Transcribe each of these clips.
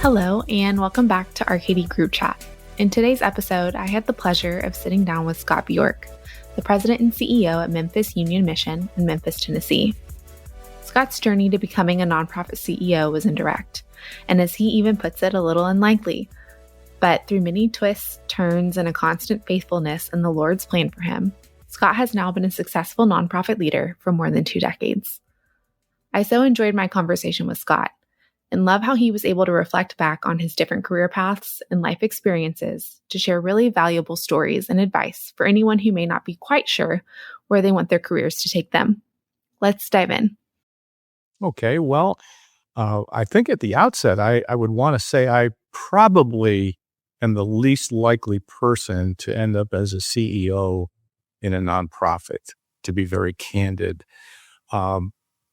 Hello, and welcome back to RKD Group Chat. In today's episode, I had the pleasure of sitting down with Scott Bjork, the president and CEO at Memphis Union Mission in Memphis, Tennessee. Scott's journey to becoming a nonprofit CEO was indirect, and as he even puts it, a little unlikely. But through many twists, turns, and a constant faithfulness in the Lord's plan for him, Scott has now been a successful nonprofit leader for more than 2 decades. I so enjoyed my conversation with Scott and love how he was able to reflect back on his different career paths and life experiences to share really valuable stories and advice for anyone who may not be quite sure where they want their careers to take them. Let's dive in. Okay, well, I think at the outset, I would want to say I probably am the least likely person to end up as a CEO in a nonprofit, to be very candid.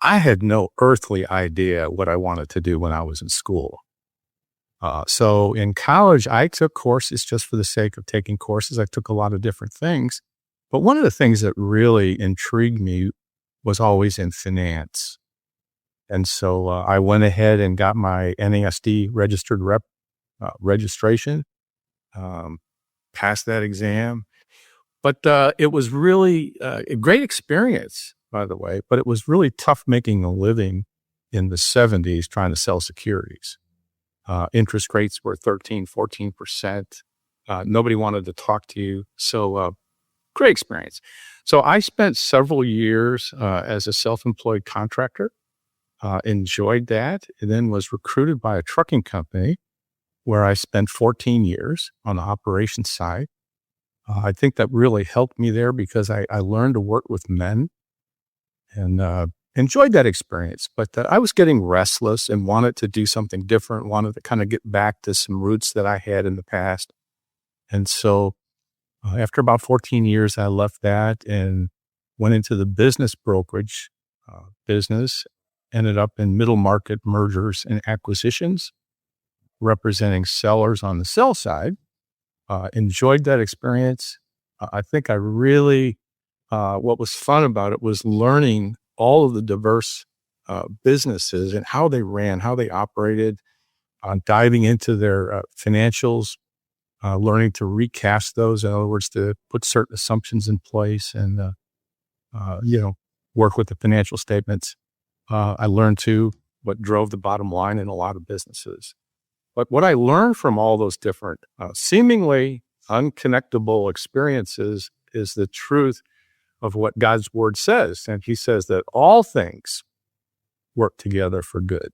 I had no earthly idea what I wanted to do when I was in school. So in college, I took courses just for the sake of taking courses. I took a lot of different things. But one of the things that really intrigued me was always in finance. And so I went ahead and got my NASD registered rep registration, passed that exam. But it was really a great experience, by the way, but it was really tough making a living in the 70s trying to sell securities. Interest rates were 13, 14%. Nobody wanted to talk to you. So great experience. So I spent several years as a self-employed contractor, enjoyed that, and then was recruited by a trucking company where I spent 14 years on the operations side. I think that really helped me there because I learned to work with men and enjoyed that experience. But I was getting restless and wanted to do something different, wanted to kind of get back to some roots that I had in the past. And so after about 14 years, I left that and went into the business brokerage business, ended up in middle market mergers and acquisitions, representing sellers on the sell side. Enjoyed that experience. I think I really, what was fun about it was learning all of the diverse businesses and how they ran, how they operated, diving into their financials, learning to recast those. In other words, to put certain assumptions in place and, work with the financial statements. I learned too what drove the bottom line in a lot of businesses. But what I learned from all those different seemingly unconnectable experiences is the truth of what God's word says. And he says that all things work together for good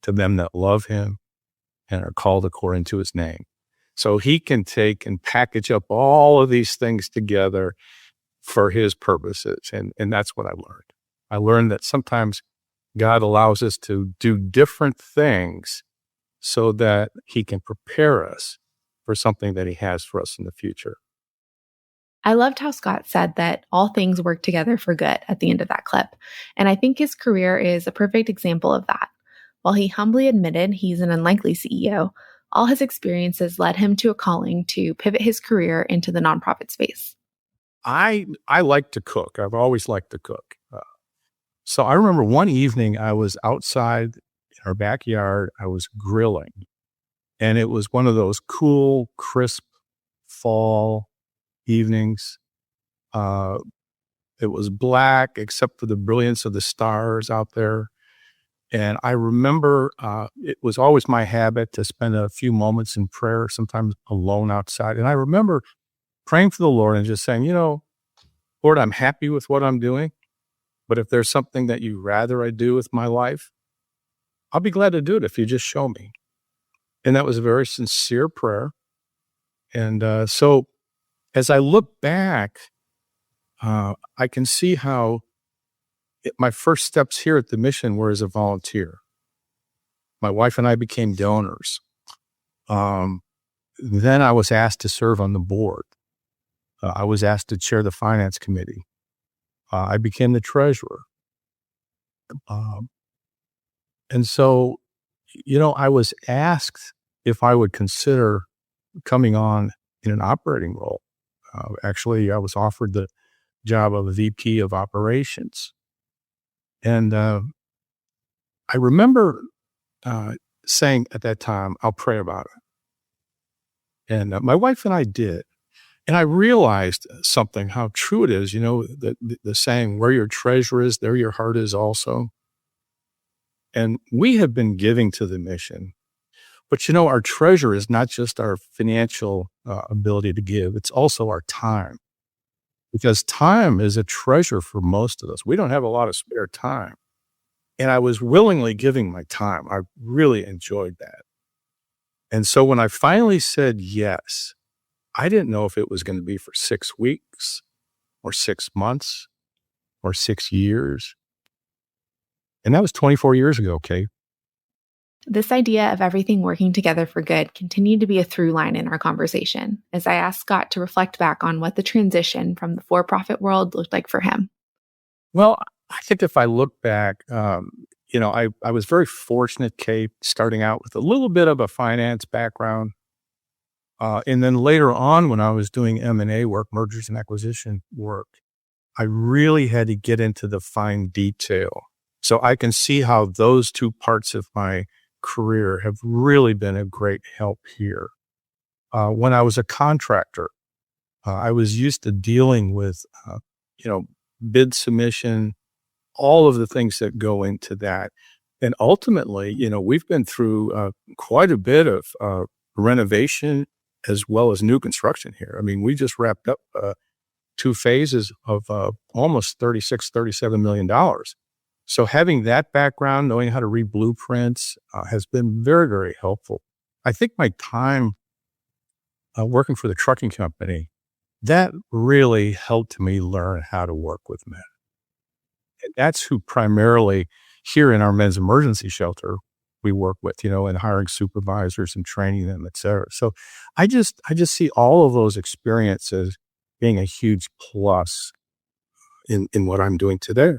to them that love him and are called according to his name. So he can take and package up all of these things together for his purposes. And that's what I learned. I learned that sometimes God allows us to do different things so that he can prepare us for something that he has for us in the future. I loved how Scott said that all things work together for good at the end of that clip. And I think his career is a perfect example of that. While he humbly admitted he's an unlikely CEO, all his experiences led him to a calling to pivot his career into the nonprofit space. I like to cook. I've always liked to cook. So I remember one evening I was outside in our backyard. I was grilling, and it was one of those cool, crisp fall evenings. It was black except for the brilliance of the stars out there. And I remember it was always my habit to spend a few moments in prayer, sometimes alone outside. And I remember praying for the Lord and just saying, Lord, I'm happy with what I'm doing. But if there's something that you'd rather I do with my life, I'll be glad to do it if you just show me. And that was a very sincere prayer. And so as I look back, I can see how my first steps here at the mission were as a volunteer. My wife and I became donors. Then I was asked to serve on the board. I was asked to chair the finance committee. I became the treasurer. And so, I was asked if I would consider coming on in an operating role. Actually, I was offered the job of a VP of operations. And I remember saying at that time, I'll pray about it. And my wife and I did. And I realized something, how true it is, the saying, where your treasure is, there your heart is also. And we have been giving to the mission. But, our treasure is not just our financial ability to give, it's also our time. Because time is a treasure for most of us. We don't have a lot of spare time. And I was willingly giving my time. I really enjoyed that. And so when I finally said yes, I didn't know if it was going to be for 6 weeks or 6 months or 6 years. And that was 24 years ago, Kate. This idea of everything working together for good continued to be a through line in our conversation as I asked Scott to reflect back on what the transition from the for-profit world looked like for him. Well, I think if I look back, I was very fortunate, Kate, starting out with a little bit of a finance background. And then later on, when I was doing M&A work, mergers and acquisition work, I really had to get into the fine detail. So I can see how those two parts of my career have really been a great help here. When I was a contractor, I was used to dealing with, bid submission, all of the things that go into that. And ultimately, we've been through quite a bit of renovation as well as new construction here. I mean, we just wrapped up 2 phases of almost $37 million. So having that background, knowing how to read blueprints has been very, very helpful. I think my time working for the trucking company, that really helped me learn how to work with men. And that's who primarily here in our men's emergency shelter we work with, and hiring supervisors and training them, et cetera. So I just see all of those experiences being a huge plus in what I'm doing today.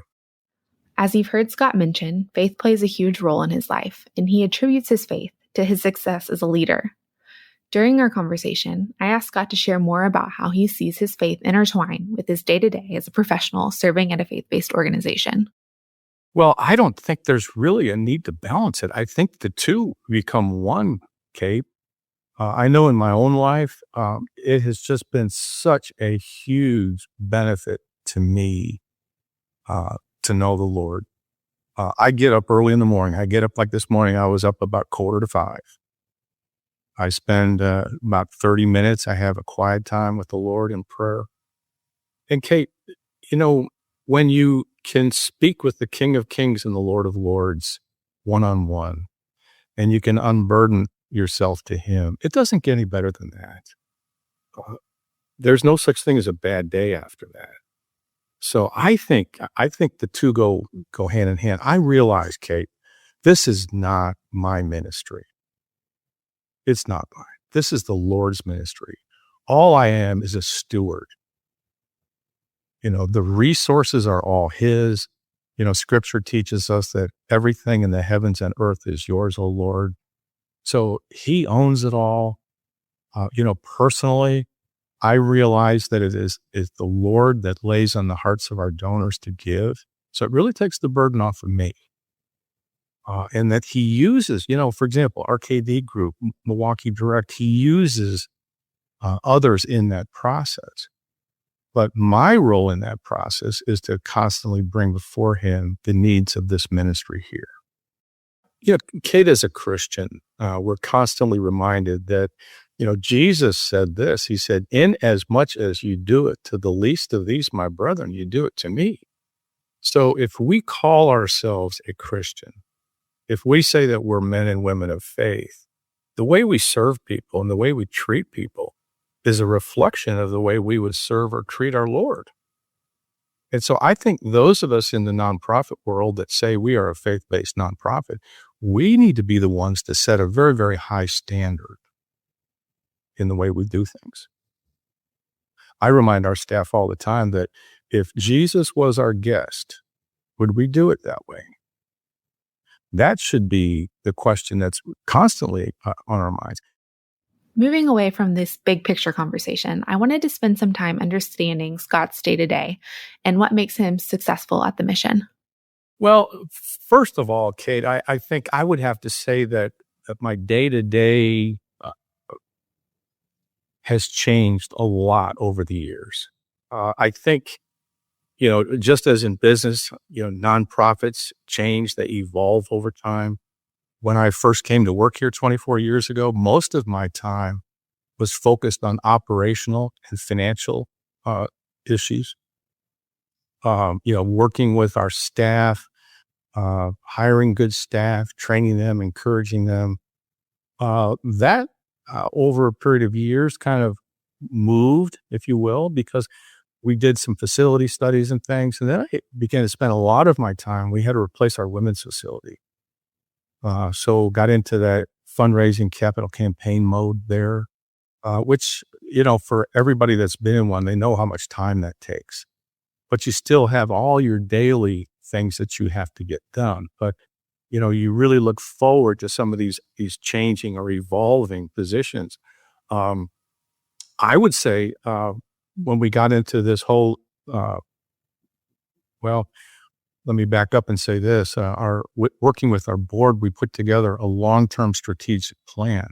As you've heard Scott mention, faith plays a huge role in his life, and he attributes his faith to his success as a leader. During our conversation, I asked Scott to share more about how he sees his faith intertwine with his day-to-day as a professional serving at a faith-based organization. Well, I don't think there's really a need to balance it. I think the two become one, Kate. I know in my own life, it has just been such a huge benefit to me to know the Lord. I get up early in the morning. I get up like this morning. I was up about 4:45. I spend about 30 minutes. I have a quiet time with the Lord in prayer. And Kate, when you can speak with the King of Kings and the Lord of Lords one-on-one, and you can unburden yourself to him, it doesn't get any better than that. There's no such thing as a bad day after that. So I think the two go hand in hand. I realize, Kate, this is not my ministry. It's not mine. This is the Lord's ministry. All I am is a steward. The resources are all his. Scripture teaches us that everything in the heavens and earth is yours, O Lord. So he owns it all. Personally, I realize that it is the Lord that lays on the hearts of our donors to give. So it really takes the burden off of me. And that he uses, for example, RKD Group, Milwaukee Direct, he uses others in that process. But my role in that process is to constantly bring before him the needs of this ministry here. Kate, as a Christian, we're constantly reminded that, Jesus said this. He said, "In as much as you do it to the least of these, my brethren, you do it to me." So if we call ourselves a Christian, if we say that we're men and women of faith, the way we serve people and the way we treat people is a reflection of the way we would serve or treat our Lord. And so I think those of us in the nonprofit world that say we are a faith-based nonprofit, we need to be the ones to set a very, very high standard in the way we do things. I remind our staff all the time that if Jesus was our guest, would we do it that way? That should be the question that's constantly on our minds. Moving away from this big picture conversation, I wanted to spend some time understanding Scott's day-to-day and what makes him successful at the mission. Well, first of all, Kate, I think I would have to say that my day-to-day has changed a lot over the years. I think, just as in business, nonprofits change, they evolve over time. When I first came to work here 24 years ago, most of my time was focused on operational and financial issues. Working with our staff, hiring good staff, training them, encouraging them. That over a period of years kind of moved, if you will, because we did some facility studies and things. And then I began to spend a lot of my time. We had to replace our women's facility. So got into that fundraising capital campaign mode there, which, for everybody that's been in one, they know how much time that takes. But you still have all your daily things that you have to get done. But, you really look forward to some of these changing or evolving positions. I would say when we got into this whole, well, let me back up and say this. Working with our board, we put together a long-term strategic plan,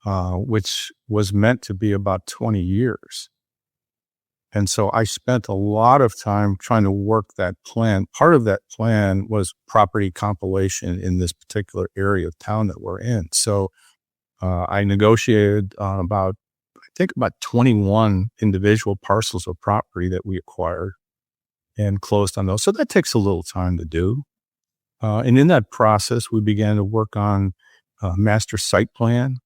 which was meant to be about 20 years. And so I spent a lot of time trying to work that plan. Part of that plan was property compilation in this particular area of town that we're in. So I negotiated on about 21 individual parcels of property that we acquired and closed on those. So that takes a little time to do. And in that process, we began to work on master site plan,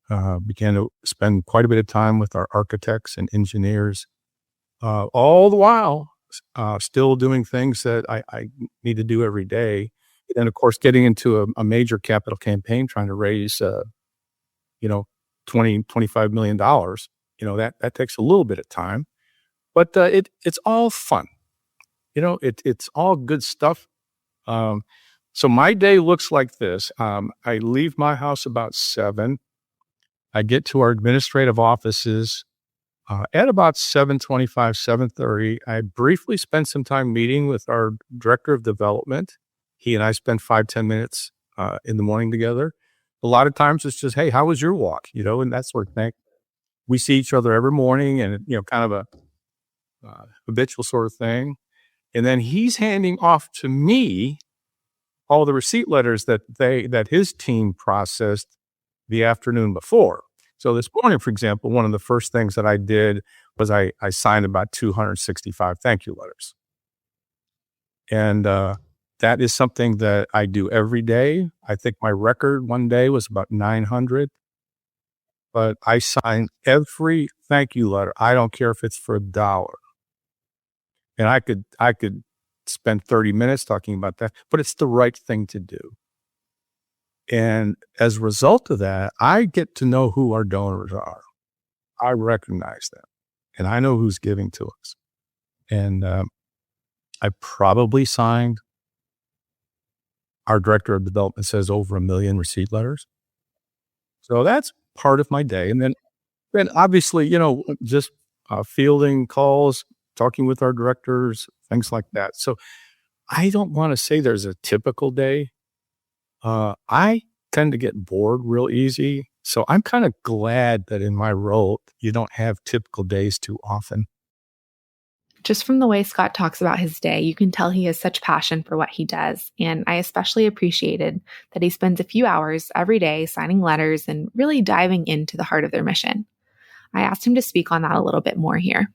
began to spend quite a bit of time with our architects and engineers, all the while still doing things that I need to do every day. And of course, getting into a major capital campaign, trying to raise, $25 million, that takes a little bit of time, but it's all fun. It's all good stuff. So my day looks like this. I leave my house about 7. I get to our administrative offices at about 7:25, 7:30. I briefly spend some time meeting with our director of development. He and I spend 5-10 minutes in the morning together. A lot of times it's just, hey, how was your walk? And that sort of thing. We see each other every morning, and kind of a habitual sort of thing. And then he's handing off to me all the receipt letters that his team processed the afternoon before. So this morning, for example, one of the first things that I did was I signed about 265 thank you letters. And that is something that I do every day. I think my record one day was about 900. But I sign every thank you letter. I don't care if it's for $1. And I could spend 30 minutes talking about that, but it's the right thing to do. And as a result of that, I get to know who our donors are. I recognize them, and I know who's giving to us. And I probably signed, our director of development says, over 1 million receipt letters. So that's part of my day. And then obviously, just fielding calls, talking with our directors, things like that. So I don't want to say there's a typical day. I tend to get bored real easy. So I'm kind of glad that in my role, you don't have typical days too often. Just from the way Scott talks about his day, you can tell he has such passion for what he does. And I especially appreciated that he spends a few hours every day signing letters and really diving into the heart of their mission. I asked him to speak on that a little bit more here.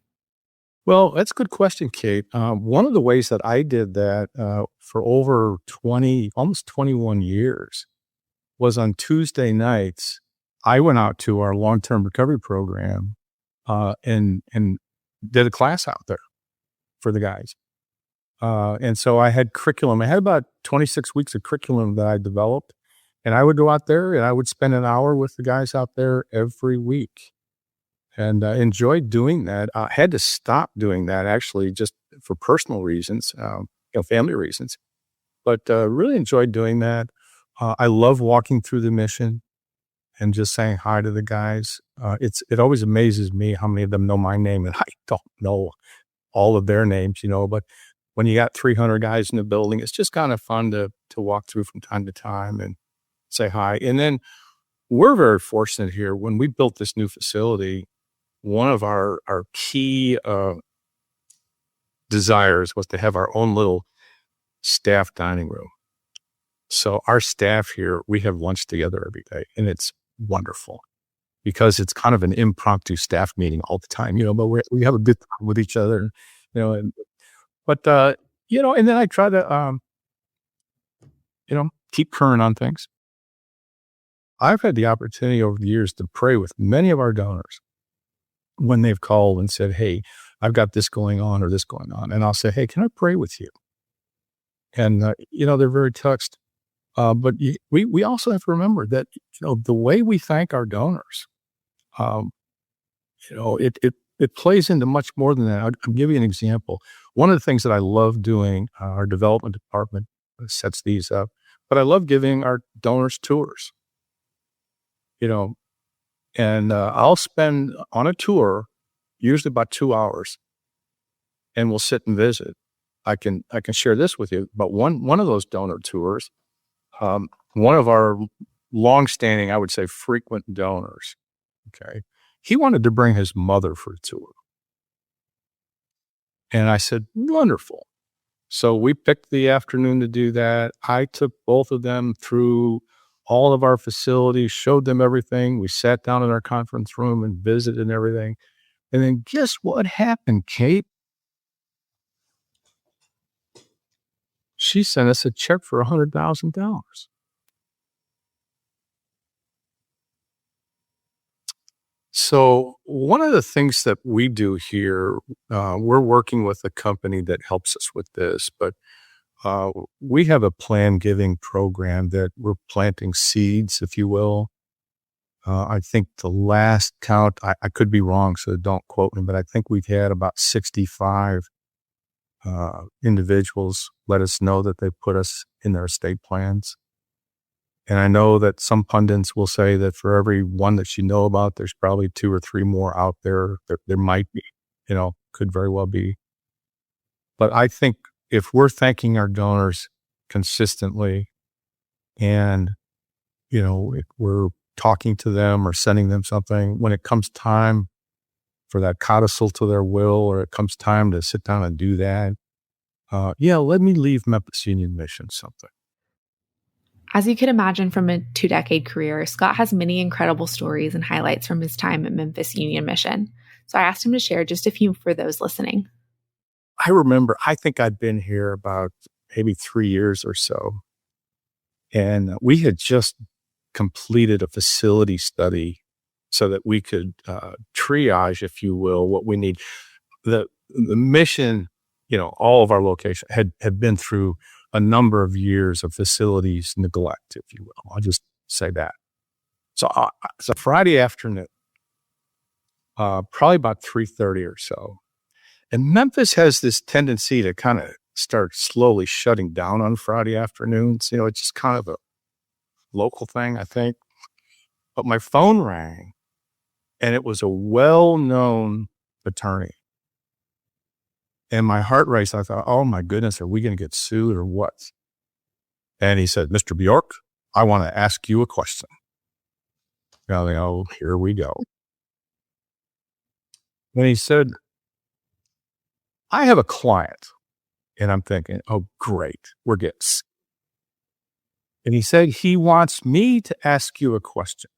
Well, that's a good question, Kate. One of the ways that I did that for over 20, almost 21 years was on Tuesday nights. I went out to our long-term recovery program and did a class out there for the guys. And so I had curriculum. I had about 26 weeks of curriculum that I developed. And I would go out there and I would spend an hour with the guys out there every week. And enjoyed doing that. I had to stop doing that actually just for personal reasons, family reasons, but really enjoyed doing that. I love walking through the mission and just saying hi to the guys. It always amazes me how many of them know my name, and I don't know all of their names, but when you got 300 guys in the building, it's just kind of fun to walk through from time to time. And say hi. And then we're very fortunate here. When we built this new facility, one of our key desires was to have our own little staff dining room. So our staff here, we have lunch together every day, and it's wonderful because it's kind of an impromptu staff meeting all the time, but we have a good time with each other, and but, and then I try to, keep current on things. I've had the opportunity over the years to pray with many of our donors when they've called and said, "Hey, I've got this going on or this going on." And I'll say, "Hey, can I pray with you?" And, they're very touched. But we also have to remember that, the way we thank our donors, um, it plays into much more than that. I'll give you an example. One of the things that I love doing, our development department sets these up, but I love giving our donors tours, you know, and I'll spend on a tour usually about 2 hours, and we'll sit and visit. I can share this with you, but one of those donor tours, one of our longstanding, I would say, frequent donors, okay, he wanted to bring his mother for a tour. And I said, wonderful. So we picked the afternoon to do that. I took both of them through all of our facilities, showed them everything. We sat down in our conference room and visited and everything. And then guess what happened, Kate? She sent us a check for $100,000. So one of the things that we do here, we're working with a company that helps us with this, but we have a plan giving program that we're planting seeds, if you will. I think the last count, I could be wrong, so don't quote me, but I think we've had about 65 individuals let us know that they put us in their estate plans. And I know that some pundits will say that for every one that you know about, there's probably 2 or 3 more out there. There might be, could very well be. But I think if we're thanking our donors consistently and, if we're talking to them or sending them something, when it comes time for that codicil to their will, or it comes time to sit down and do that, let me leave Memphis Union Mission something. As you can imagine from a 2-decade career, Scott has many incredible stories and highlights from his time at Memphis Union Mission. So I asked him to share just a few for those listening. I remember, I think I'd been here about maybe 3 years or so. And we had just completed a facility study so that we could triage, if you will, what we need. The mission, all of our locations had been through a number of years of facilities neglect, if you will. I'll just say that. So it's a Friday afternoon, probably about 3:30 or so. And Memphis has this tendency to kind of start slowly shutting down on Friday afternoons. It's just kind of a local thing, I think. But my phone rang, and it was a well-known attorney. And my heart raced. I thought, oh my goodness, are we going to get sued or what? And he said, Mr. Bjork, I want to ask you a question. Oh, here we go. And he said, I have a client. And I'm thinking, oh, great, we're getting sued. And he said, he wants me to ask you a question.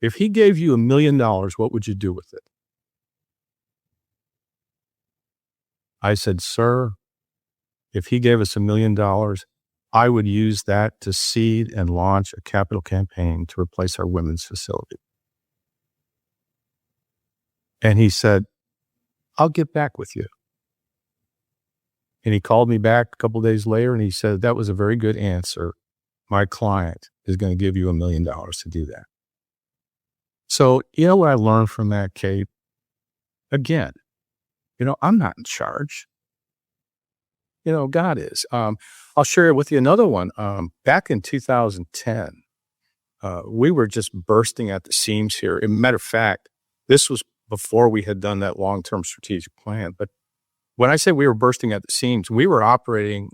If he gave you $1 million, what would you do with it? I said, sir, if he gave us $1 million, I would use that to seed and launch a capital campaign to replace our women's facility. And he said, I'll get back with you. And he called me back a couple of days later and he said, that was a very good answer. My client is going to give you $1 million to do that. So, what I learned from that, Kate? Again, I'm not in charge. God is. I'll share with you another one. Back in 2010, we were just bursting at the seams here. As a matter of fact, this was before we had done that long-term strategic plan. But when I say we were bursting at the seams, we were operating